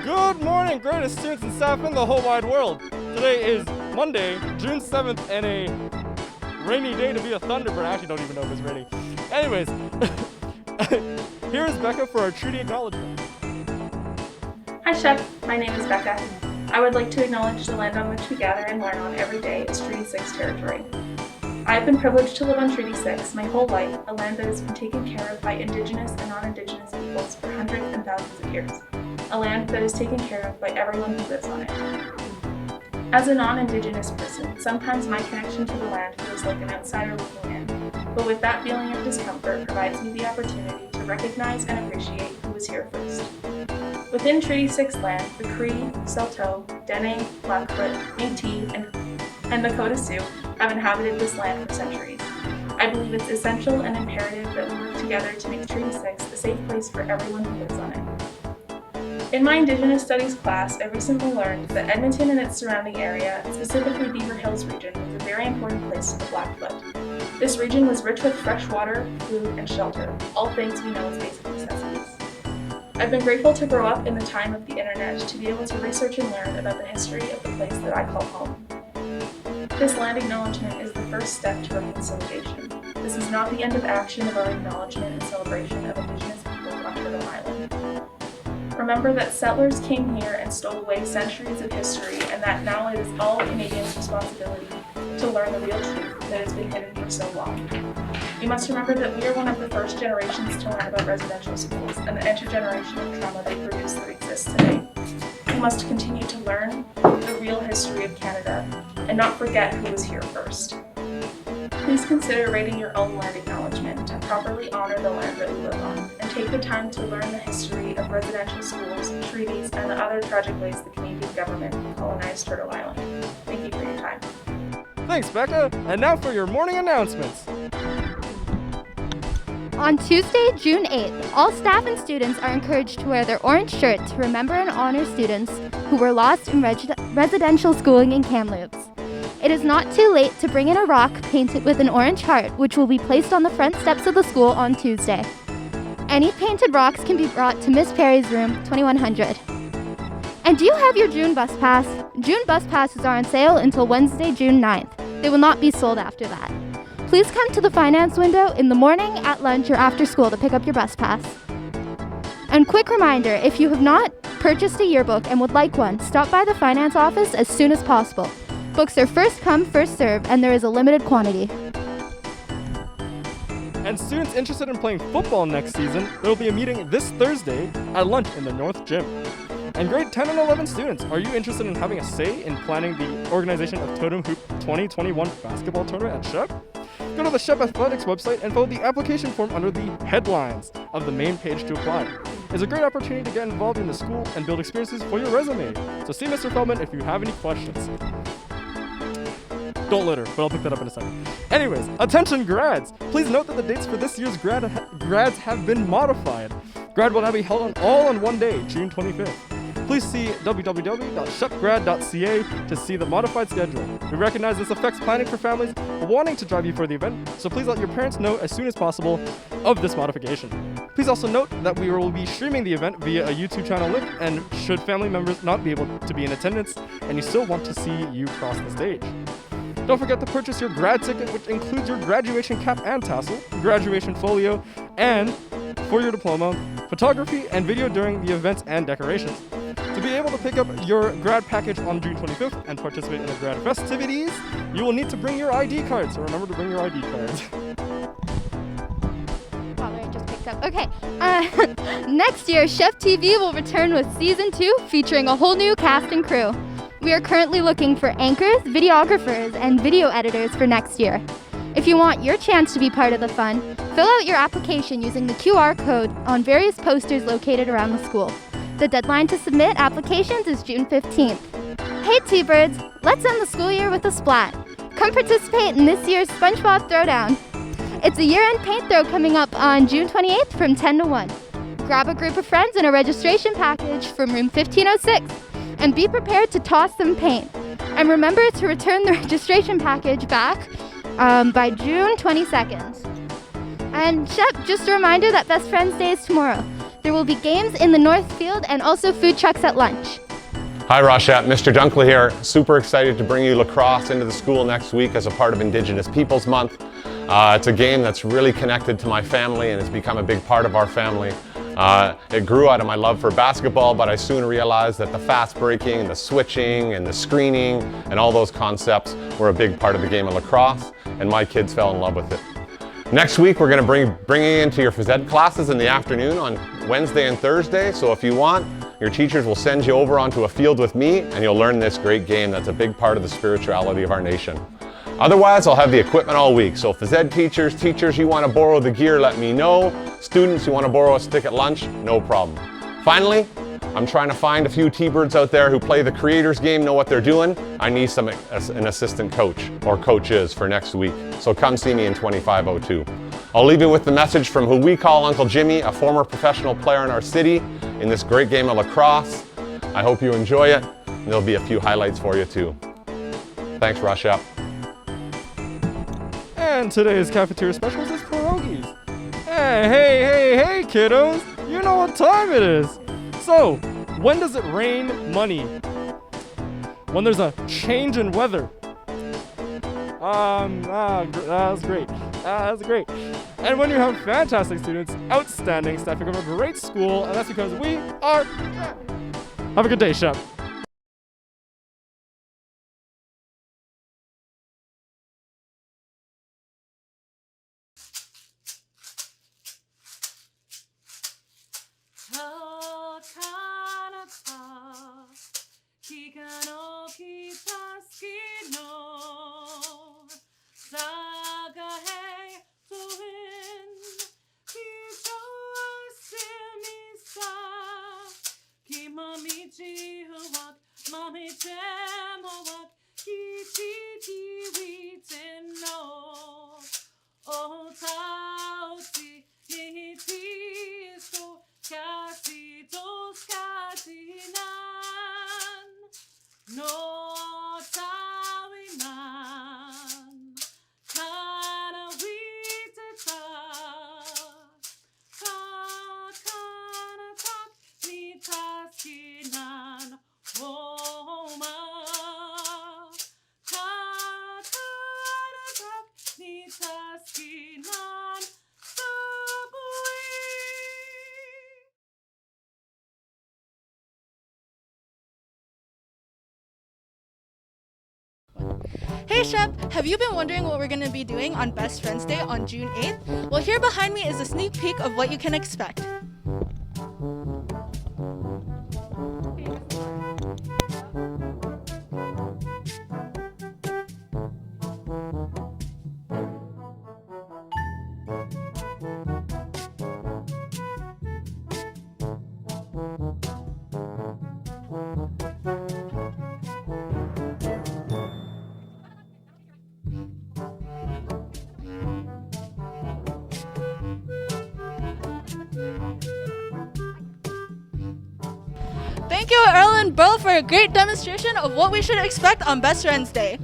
Good morning, greatest students and staff in the whole wide world. Today is Monday, June 7th, and a rainy day to be a Thunderbird. I actually don't even know if it's raining. Anyways, here is Becca for our treaty acknowledgement. Hi Shep, my name is Becca. I would like to acknowledge the land on which we gather and learn on every day is Treaty 6 territory. I have been privileged to live on Treaty 6 my whole life, a land that has been taken care of by Indigenous and non-Indigenous peoples for hundreds and thousands of years. A land that is taken care of by everyone who lives on it. As a non-Indigenous person, sometimes my connection to the land feels like an outsider looking in, but with that feeling of discomfort provides me the opportunity to recognize and appreciate who was here first. Within Treaty 6 land, the Cree, Saulteaux, Dene, Blackfoot, Métis, and Nakota Sioux have inhabited this land for centuries. I believe it's essential and imperative that we work together to make Treaty 6 a safe place for everyone who lives on it. In my Indigenous Studies class, I recently learned that Edmonton and its surrounding area, specifically Beaver Hills region, was a very important place to the Blackfoot. This region was rich with fresh water, food, and shelter, all things we know as basic necessities. I've been grateful to grow up in the time of the internet to be able to research and learn about the history of the place that I call home. This land acknowledgement is the first step to reconciliation. This is not the end of action of our acknowledgement and celebration of Indigenous people on Turtle Island. Remember that settlers came here and stole away centuries of history, and that now it is all Canadians' responsibility to learn the real truth that has been hidden for so long. We must remember that we are one of the first generations to learn about residential schools and the intergenerational trauma they produce that exists today. We must continue to learn the real history of Canada and not forget who was here first. Please consider writing your own land acknowledgement to properly honor the land that we live on, and take the time to learn the history of residential schools, treaties, and the other tragic ways the Canadian government colonized Turtle Island. Thank you for your time. Thanks, Becca. And now for your morning announcements. On Tuesday, June 8th, all staff and students are encouraged to wear their orange shirt to remember and honor students who were lost in residential schooling in Kamloops. It is not too late to bring in a rock painted with an orange heart, which will be placed on the front steps of the school on Tuesday. Any painted rocks can be brought to Miss Perry's room, 2100. And do you have your June bus pass? June bus passes are on sale until Wednesday, June 9th. They will not be sold after that. Please come to the finance window in the morning, at lunch, or after school to pick up your bus pass. And quick reminder, if you have not purchased a yearbook and would like one, stop by the finance office as soon as possible. Books are first come, first served, and there is a limited quantity. And students interested in playing football next season, there will be a meeting this Thursday at lunch in the North Gym. And grade 10 and 11 students, are you interested in having a say in planning the organization of Totem Hoop 2021 basketball tournament at Shep? Go to the Shep Athletics website and fill the application form under the headlines of the main page to apply. It's a great opportunity to get involved in the school and build experiences for your resume. So see Mr. Feldman if you have any questions. Don't litter, but I'll pick that up in a second. Anyways, attention grads! Please note that the dates for this year's grads have been modified. Grad will now be held all on one day, June 25th. Please see www.shepgrad.ca to see the modified schedule. We recognize this affects planning for families wanting to drive you for the event, so please let your parents know as soon as possible of this modification. Please also note that we will be streaming the event via a YouTube channel link, and should family members not be able to be in attendance and you still want to see you cross the stage. Don't forget to purchase your grad ticket, which includes your graduation cap and tassel, graduation folio, and for your diploma, photography and video during the events and decorations. To be able to pick up your grad package on June 25th and participate in the grad festivities, you will need to bring your ID cards. So remember to bring your ID cards. Father just picked up. Okay. Next year, ShepTV will return with season 2, featuring a whole new cast and crew. We are currently looking for anchors, videographers, and video editors for next year. If you want your chance to be part of the fun, fill out your application using the QR code on various posters located around the school. The deadline to submit applications is June 15th. Hey T-Birds, let's end the school year with a splat. Come participate in this year's SpongeBob Throwdown. It's a year-end paint throw coming up on June 28th from 10 to 1. Grab a group of friends and a registration package from room 1506. And be prepared to toss some paint. And remember to return the registration package back by June 22nd. And Shep, just a reminder that Best Friends Day is tomorrow. There will be games in the North Field and also food trucks at lunch. Hi Rochette, Mr. Dunkley here. Super excited to bring you lacrosse into the school next week as a part of Indigenous Peoples Month. It's a game that's really connected to my family and it's become a big part of our family. It grew out of my love for basketball, but I soon realized that the fast breaking and the switching and the screening and all those concepts were a big part of the game of lacrosse, and my kids fell in love with it. Next week we're going to bring it into your phys ed classes in the afternoon on Wednesday and Thursday, so if you want, your teachers will send you over onto a field with me and you'll learn this great game that's a big part of the spirituality of our nation. Otherwise, I'll have the equipment all week, so phys ed teachers, you want to borrow the gear, let me know. Students, you want to borrow a stick at lunch, no problem. Finally, I'm trying to find a few T-birds out there who play the creators game, know what they're doing. I need an assistant coach or coaches for next week, so come see me in 2502. I'll leave you with the message from who we call Uncle Jimmy, a former professional player in our city in this great game of lacrosse. I hope you enjoy it, and there'll be a few highlights for you too. Thanks, Rochelle. And today's Cafeteria Specials is pierogies. Hey, kiddos! You know what time it is! So, when does it rain money? When there's a change in weather. That's great. That's great. And when you have fantastic students, outstanding staff, you have a great school, and that's because we are... Have a good day, Shep. Hey Shep, have you been wondering what we're going to be doing on Best Friends Day on June 8th? Well, here behind me is a sneak peek of what you can expect. Thank you, Earl and Burl, for a great demonstration of what we should expect on Best Friends Day.